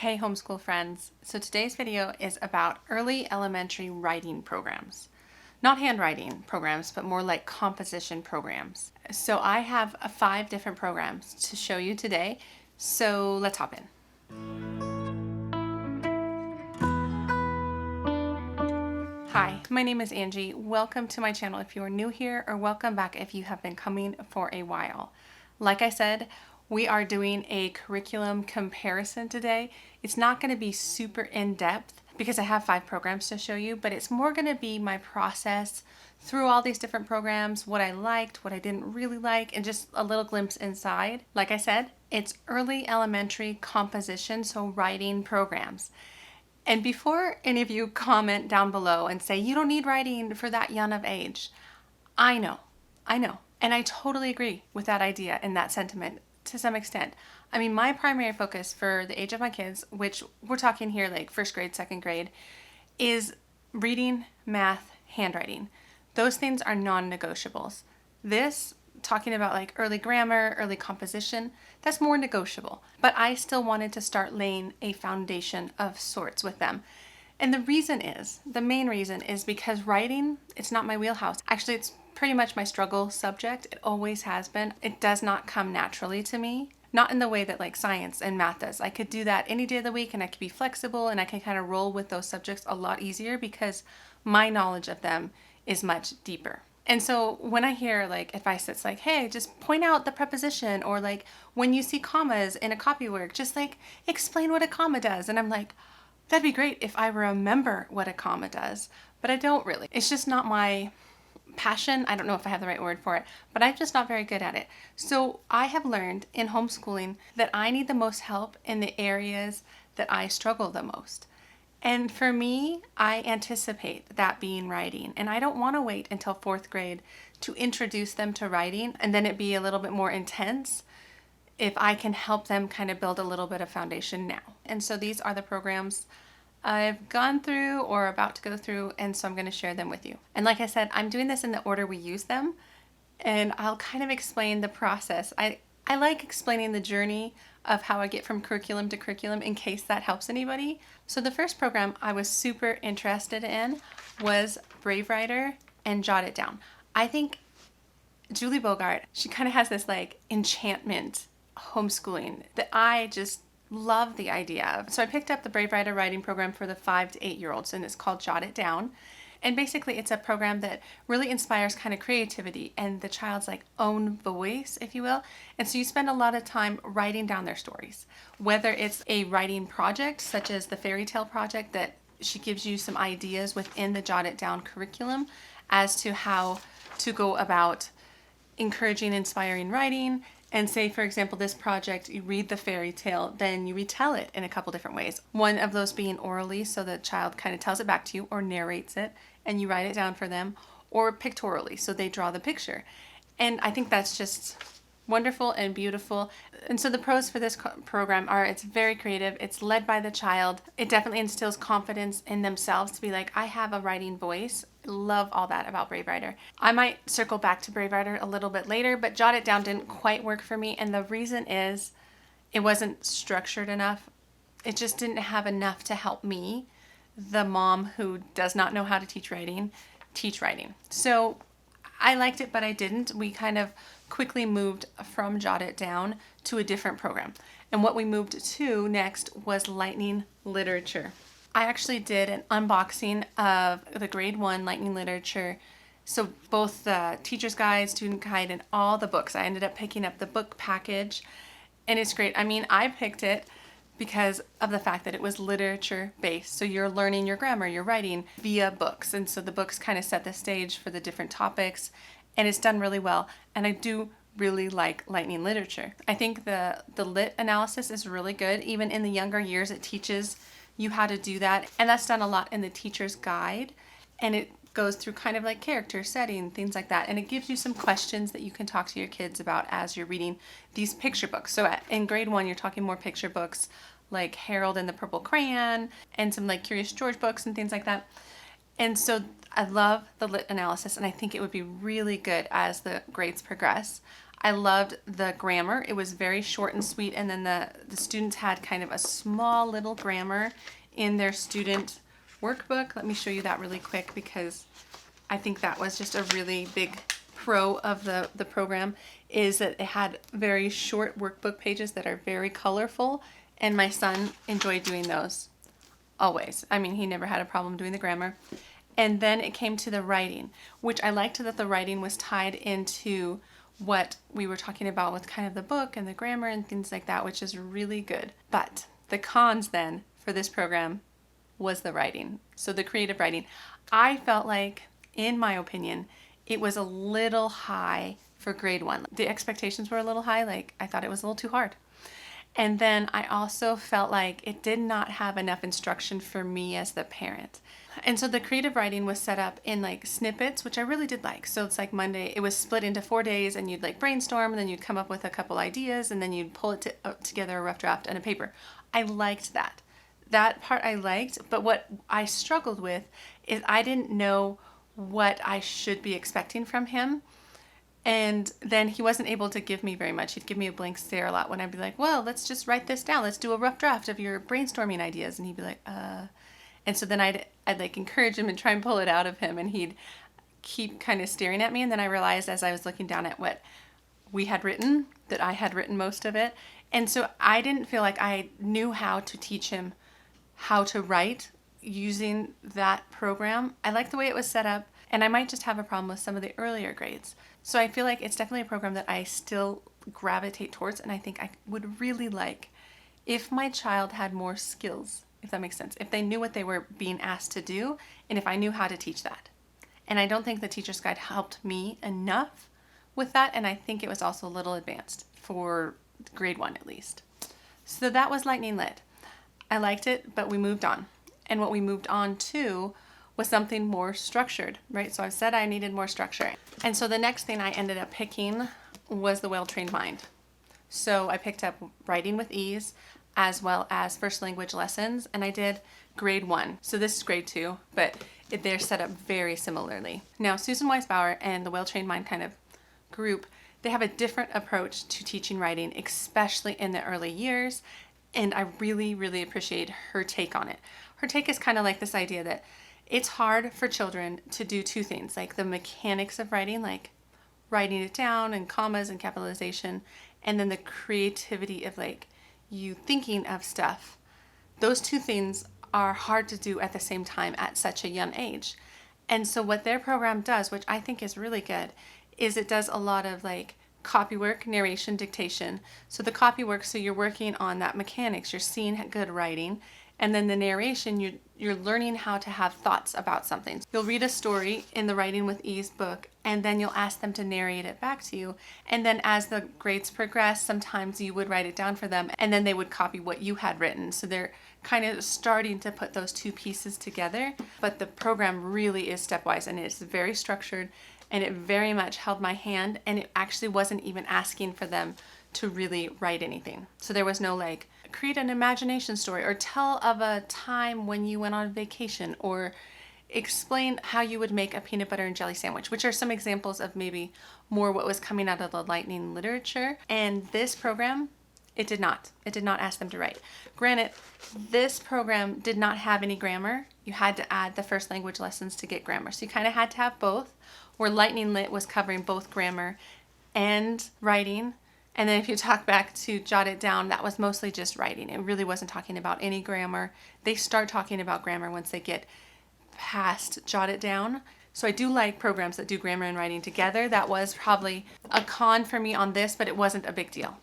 Hey homeschool friends, so today's video is about early elementary writing programs. Not handwriting programs, but more like composition programs. So I have 5 different programs to show you today, so let's hop in. Hi, my name is Angie. Welcome to my channel if you are new here, or welcome back if you have been coming for a while. Like I said, we are doing a curriculum comparison today. It's not going to be super in-depth because I have 5 programs to show you, but it's more going to be my process through all these different programs, what I liked, what I didn't really like, and just a little glimpse inside. Like I said, it's early elementary composition, so writing programs. And before any of you comment down below and say, you don't need writing for that young of age, I know. And I totally agree with that idea and that sentiment to some extent. I mean, my primary focus for the age of my kids, which we're talking here like first grade, second grade, is reading, math, handwriting. Those things are non-negotiables. This, talking about like early grammar, early composition, that's more negotiable. But I still wanted to start laying a foundation of sorts with them. And the main reason is because writing, it's not my wheelhouse. Actually, it's pretty much my struggle subject. It always has been. It does not come naturally to me. Not in the way that like science and math does. I could do that any day of the week and I could be flexible and I can kind of roll with those subjects a lot easier because my knowledge of them is much deeper. And so when I hear like advice that's like, hey, just point out the preposition, or like when you see commas in a copywork, just like explain what a comma does. And I'm like, that'd be great if I remember what a comma does, but I don't really. It's just not my passion. I don't know if I have the right word for it, but I'm just not very good at it. So I have learned in homeschooling that I need the most help in the areas that I struggle the most. And for me, I anticipate that being writing. And I don't want to wait until 4th grade to introduce them to writing and then it be a little bit more intense if I can help them kind of build a little bit of foundation now. And so these are the programs I've gone through or about to go through, and so I'm going to share them with you. And like I said, I'm doing this in the order we use them, and I'll kind of explain the process. I like explaining the journey of how I get from curriculum to curriculum in case that helps anybody. So the first program I was super interested in was Brave Writer and Jot It Down. I think Julie Bogart, she kind of has this like enchantment homeschooling that I just love the idea of. So I picked up the Brave Writer writing program for the 5 to 8 year olds, and it's called Jot It Down. And basically it's a program that really inspires kind of creativity and the child's like own voice, if you will. And so you spend a lot of time writing down their stories, whether it's a writing project such as the fairy tale project that she gives you some ideas within the Jot It Down curriculum as to how to go about encouraging, inspiring writing. And say, for example, this project, you read the fairy tale, then you retell it in a couple different ways. One of those being orally, so the child kind of tells it back to you or narrates it, and you write it down for them, or pictorially, so they draw the picture. And I think that's just wonderful and beautiful. And so the pros for this program are it's very creative, it's led by the child, it definitely instills confidence in themselves to be like, I have a writing voice. Love all that about Brave Writer. I might circle back to Brave Writer a little bit later, but Jot It Down didn't quite work for me, and the reason is it wasn't structured enough. It just didn't have enough to help me, the mom who does not know how to teach writing. So I liked it, but I didn't. We kind of quickly moved from Jot It Down to a different program. And what we moved to next was Lightning Literature. I actually did an unboxing of the grade 1 Lightning Literature. So both the teacher's guide, student guide, and all the books. I ended up picking up the book package, and it's great. I mean, I picked it because of the fact that it was literature based. So you're learning your grammar, your writing via books. And so the books kind of set the stage for the different topics, and it's done really well. And I do really like Lightning Literature. I think the lit analysis is really good. Even in the younger years, it teaches you how to do that. And that's done a lot in the teacher's guide. And it goes through kind of like character setting, things like that. And it gives you some questions that you can talk to your kids about as you're reading these picture books. So in grade 1, you're talking more picture books like Harold and the Purple Crayon and some like Curious George books and things like that. And so I love the lit analysis, and I think it would be really good as the grades progress. I loved the grammar. It was very short and sweet, and then the students had kind of a small little grammar in their student workbook. Let me show you that really quick because I think that was just a really big pro of the program, is that it had very short workbook pages that are very colorful, and my son enjoyed doing those always. I mean, he never had a problem doing the grammar. And then it came to the writing, which I liked that the writing was tied into what we were talking about with kind of the book and the grammar and things like that, which is really good. But the cons then for this program was the writing. So the creative writing. I felt like, in my opinion, it was a little high for grade 1. The expectations were a little high. Like, I thought it was a little too hard. And then I also felt like it did not have enough instruction for me as the parent. And so the creative writing was set up in like snippets, which I really did like. So it's like Monday, it was split into 4 days, and you'd like brainstorm, and then you'd come up with a couple ideas, and then you'd pull it together, a rough draft and a paper. I liked that. That part I liked, but what I struggled with is I didn't know what I should be expecting from him. And then he wasn't able to give me very much. He'd give me a blank stare a lot when I'd be like, well, let's just write this down. Let's do a rough draft of your brainstorming ideas. And he'd be like, And so then I'd like encourage him and try and pull it out of him, and he'd keep kind of staring at me. And then I realized, as I was looking down at what we had written, that I had written most of it. And so I didn't feel like I knew how to teach him how to write using that program. I like the way it was set up, and I might just have a problem with some of the earlier grades. So I feel like it's definitely a program that I still gravitate towards, and I think I would really like if my child had more skills, if that makes sense, if they knew what they were being asked to do, and if I knew how to teach that. And I don't think the teacher's guide helped me enough with that, and I think it was also a little advanced for grade 1 at least. So that was Lightning Lit. I liked it, but we moved on. And what we moved on to was something more structured, right? So I said I needed more structure. And so the next thing I ended up picking was the Well-Trained Mind. So I picked up Writing with Ease, as well as first language lessons, and I did grade 1. So this is grade 2, but they're set up very similarly. Now, Susan Weisbauer and the Well-Trained Mind kind of group, they have a different approach to teaching writing, especially in the early years, and I really, really appreciate her take on it. Her take is kind of like this idea that it's hard for children to do two things, like the mechanics of writing, like writing it down and commas and capitalization, and then the creativity of like you thinking of stuff. Those two things are hard to do at the same time at such a young age. And so what their program does, which I think is really good, is it does a lot of like copy work, narration, dictation. So the copy work, so you're working on that mechanics, you're seeing good writing, and then the narration, you're learning how to have thoughts about something. You'll read a story in the Writing with Ease book, and then you'll ask them to narrate it back to you. And then as the grades progress, sometimes you would write it down for them, and then they would copy what you had written. So they're kind of starting to put those two pieces together. But the program really is stepwise, and it's very structured, and it very much held my hand, and it actually wasn't even asking for them to really write anything. So there was no like, create an imagination story, or tell of a time when you went on vacation, or explain how you would make a peanut butter and jelly sandwich, which are some examples of maybe more what was coming out of the Lightning literature. And this program, it did not ask them to write. Granted, this program did not have any grammar. You had to add the first language lessons to get grammar. So you kind of had to have both, where Lightning Lit was covering both grammar and writing. And then if you talk back to Jot It Down, that was mostly just writing. It really wasn't talking about any grammar. They start talking about grammar once they get past Jot It Down. So I do like programs that do grammar and writing together. That was probably a con for me on this, but it wasn't a big deal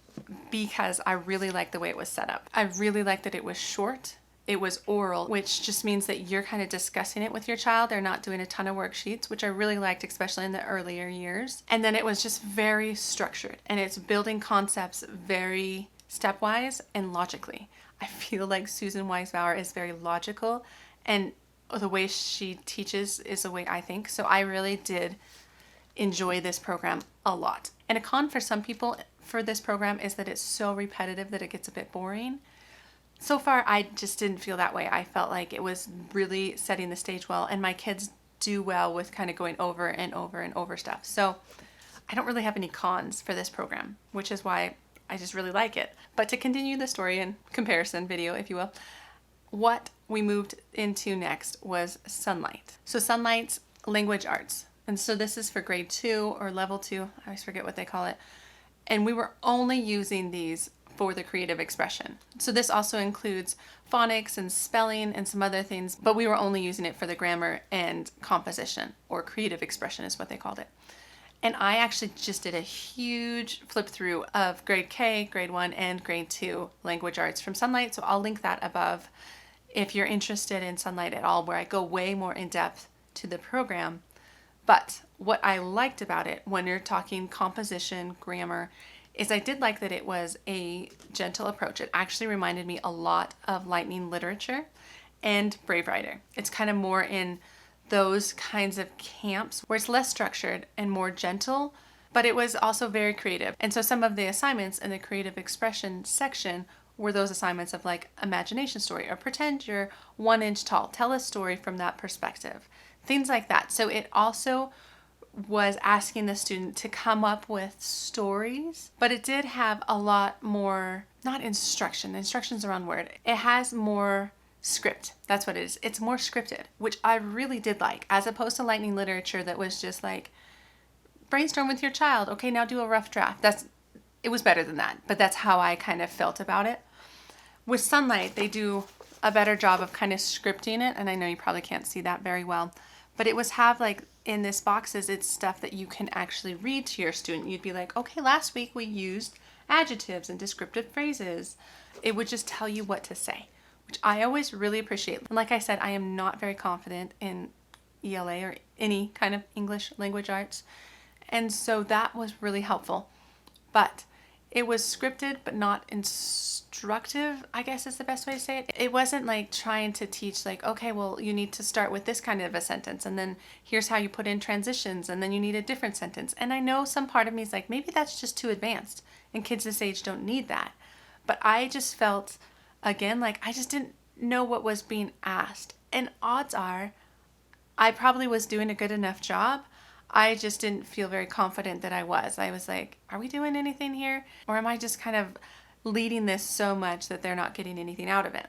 because I really liked the way it was set up. I really liked that it was short. It was oral, which just means that you're kind of discussing it with your child. They're not doing a ton of worksheets, which I really liked, especially in the earlier years. And then it was just very structured, and it's building concepts very stepwise and logically. I feel like Susan Weisbauer is very logical, and the way she teaches is the way I think. So I really did enjoy this program a lot. And a con for some people for this program is that it's so repetitive that it gets a bit boring. So far, I just didn't feel that way. I felt like it was really setting the stage well, and my kids do well with kind of going over and over and over stuff. So I don't really have any cons for this program, which is why I just really like it. But to continue the story and comparison video, if you will, what we moved into next was Sonlight. So Sonlight's Language Arts. And so this is for grade 2 or level 2. I always forget what they call it. And we were only using these for the creative expression. So this also includes phonics and spelling and some other things, but we were only using it for the grammar and composition, or creative expression is what they called it. And I actually just did a huge flip through of grade K, grade 1, and grade 2 language arts from Sonlight. So I'll link that above if you're interested in Sonlight at all, where I go way more in depth to the program. But what I liked about it when you're talking composition, grammar, is I did like that it was a gentle approach. It actually reminded me a lot of Lightning Literature and Brave Writer. It's kind of more in those kinds of camps where it's less structured and more gentle, but it was also very creative. And so some of the assignments in the creative expression section were those assignments of like imagination story, or pretend you're 1 inch tall, tell a story from that perspective, things like that. So it also was asking the student to come up with stories, but it did have a lot more, not instruction's the wrong word. It has more script. That's what it is. It's more scripted, which I really did like, as opposed to Lightning Literature that was just like, brainstorm with your child. Okay, now do a rough draft. It was better than that, but that's how I kind of felt about it. With Sonlight, they do a better job of kind of scripting it, and I know you probably can't see that very well, but it was have like in this boxes, it's stuff that you can actually read to your student. You'd be like, okay, last week we used adjectives and descriptive phrases. It would just tell you what to say, which I always really appreciate. And like I said, I am not very confident in ELA or any kind of English language arts. And so that was really helpful. But it was scripted, but not instructive, I guess is the best way to say it. It wasn't like trying to teach like, okay, well, you need to start with this kind of a sentence, and then here's how you put in transitions, and then you need a different sentence. And I know some part of me is like, maybe that's just too advanced, and kids this age don't need that. But I just felt, again, like I just didn't know what was being asked. And odds are, I probably was doing a good enough job. I just didn't feel very confident that I was. I was like, are we doing anything here? Or am I just kind of leading this so much that they're not getting anything out of it?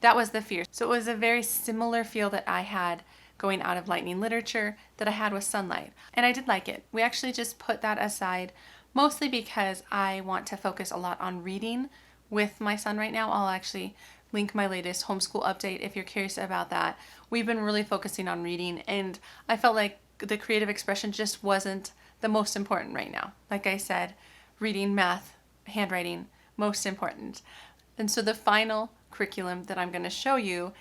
That was the fear. So it was a very similar feel that I had going out of Lightning Literature that I had with Sonlight. And I did like it. We actually just put that aside, mostly because I want to focus a lot on reading with my son right now. I'll actually link my latest homeschool update if you're curious about that. We've been really focusing on reading, and I felt like the creative expression just wasn't the most important right now. Like I said, reading, math, handwriting, most important. And so the final curriculum that I'm going to show you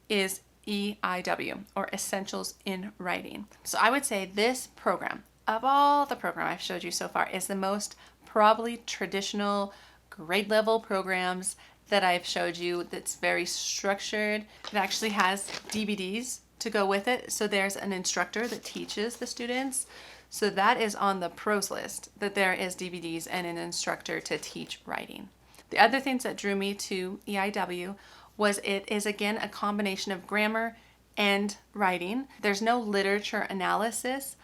is EIW, or Essentials in Writing. So I would say this program, of all the program I've showed you so far, is the most probably traditional grade level programs that I've showed you. That's very structured. It actually has DVDs to go with it. So there's an instructor that teaches the students. So that is on the pros list, that there is DVDs and an instructor to teach writing. The other things that drew me to EIW was it is again a combination of grammar and writing. There's no literature analysis,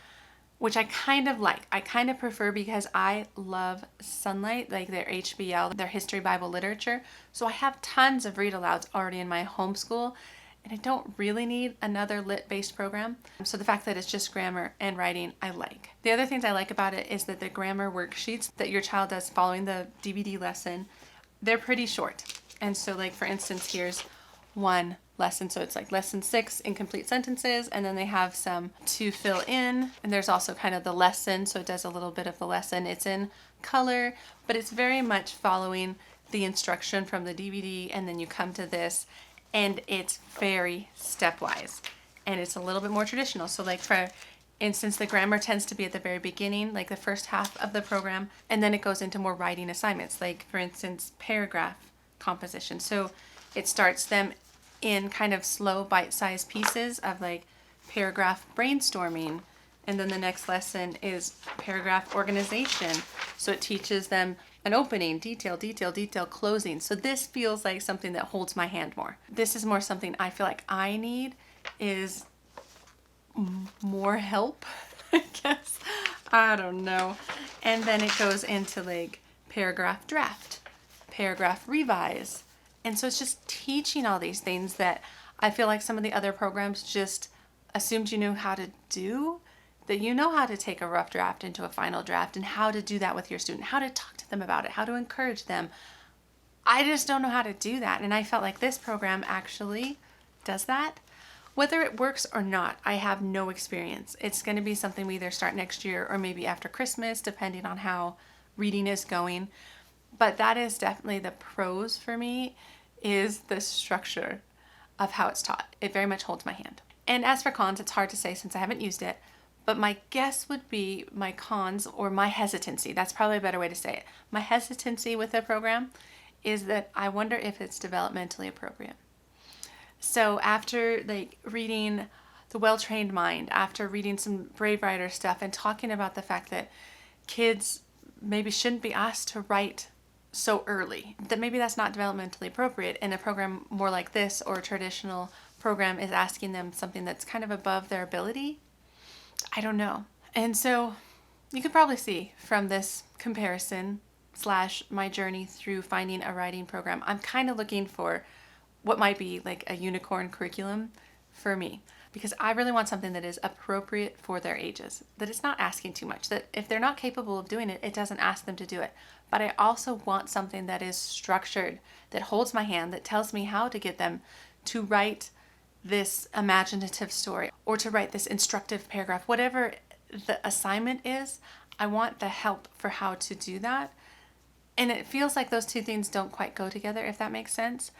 which I kind of like. I kind of prefer, because I love Sonlight, like their HBL, their History Bible Literature. So I have tons of read alouds already in my homeschool, and I don't really need another lit-based program. So the fact that it's just grammar and writing, I like. The other things I like about it is that the grammar worksheets that your child does following the DVD lesson, they're pretty short. And so like, for instance, here's one lesson. So it's like lesson 6, incomplete sentences, and then they have some to fill in. And there's also kind of the lesson. So it does a little bit of the lesson. It's in color, but it's very much following the instruction from the DVD. And then you come to this, and it's very stepwise, and it's a little bit more traditional. So like, for instance, the grammar tends to be at the very beginning, like the first half of the program, and then it goes into more writing assignments, like for instance, paragraph composition. So it starts them in kind of slow bite-sized pieces of like paragraph brainstorming, and then the next lesson is paragraph organization. So it teaches them an opening, detail, detail, detail, closing. So this feels like something that holds my hand more. This is more something I feel like I need, is more help, I guess. I don't know. And then it goes into like paragraph draft, paragraph revise. And so it's just teaching all these things that I feel like some of the other programs just assumed you knew how to do, that you know how to take a rough draft into a final draft and how to do that with your student, how to talk to them about it, how to encourage them. I just don't know how to do that. And I felt like this program actually does that. Whether it works or not, I have no experience. It's going to be something we either start next year or maybe after Christmas, depending on how reading is going. But that is definitely the pros for me, is the structure of how it's taught. It very much holds my hand. And as for cons, it's hard to say since I haven't used it. But my guess would be my cons, or my hesitancy, that's probably a better way to say it. My hesitancy with the program is that I wonder if it's developmentally appropriate. So after like reading The Well-Trained Mind, after reading some Brave Writer stuff and talking about the fact that kids maybe shouldn't be asked to write so early, that maybe that's not developmentally appropriate, and a program more like this or a traditional program is asking them something that's kind of above their ability, I don't know. And so you can probably see from this comparison / my journey through finding a writing program, I'm kind of looking for what might be like a unicorn curriculum for me, because I really want something that is appropriate for their ages, that it's not asking too much, that if they're not capable of doing it, it doesn't ask them to do it. But I also want something that is structured, that holds my hand, that tells me how to get them to write this imaginative story or to write this instructive paragraph. Whatever the assignment is, I want the help for how to do that. And it feels like those two things don't quite go together, if that makes sense.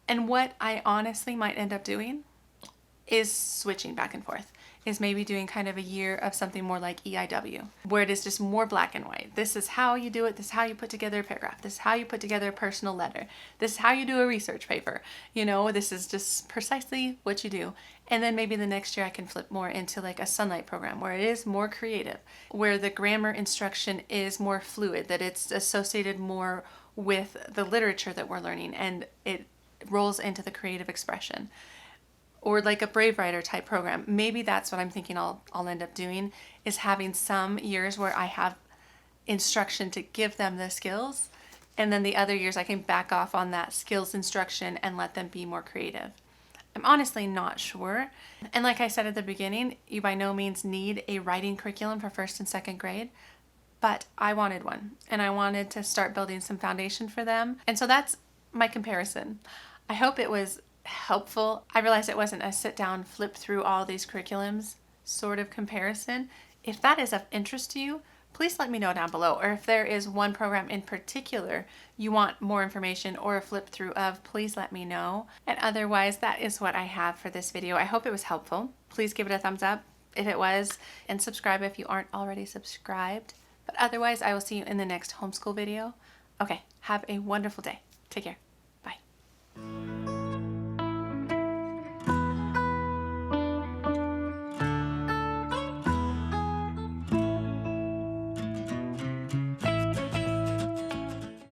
And what I honestly might end up doing is switching back and forth, is maybe doing kind of a year of something more like EIW, where it is just more black and white. This is how you do it. This is how you put together a paragraph. This is how you put together a personal letter. This is how you do a research paper. You know, this is just precisely what you do. And then maybe the next year I can flip more into like a Sonlight program where it is more creative, where the grammar instruction is more fluid, that it's associated more with the literature that we're learning and it rolls into the creative expression. Or like a Brave Writer type program. Maybe that's what I'm thinking I'll end up doing, is having some years where I have instruction to give them the skills, and then the other years I can back off on that skills instruction and let them be more creative. I'm honestly not sure. And like I said at the beginning, you by no means need a writing curriculum for 1st and 2nd grade, but I wanted one, and I wanted to start building some foundation for them. And so that's my comparison. I hope it was helpful. I realized it wasn't a sit down, flip through all these curriculums sort of comparison. If that is of interest to you, please let me know down below. Or if there is one program in particular you want more information or a flip through of, please let me know. And otherwise, that is what I have for this video. I hope it was helpful. Please give it a thumbs up if it was, and subscribe if you aren't already subscribed. But otherwise, I will see you in the next homeschool video. Okay, have a wonderful day. Take care.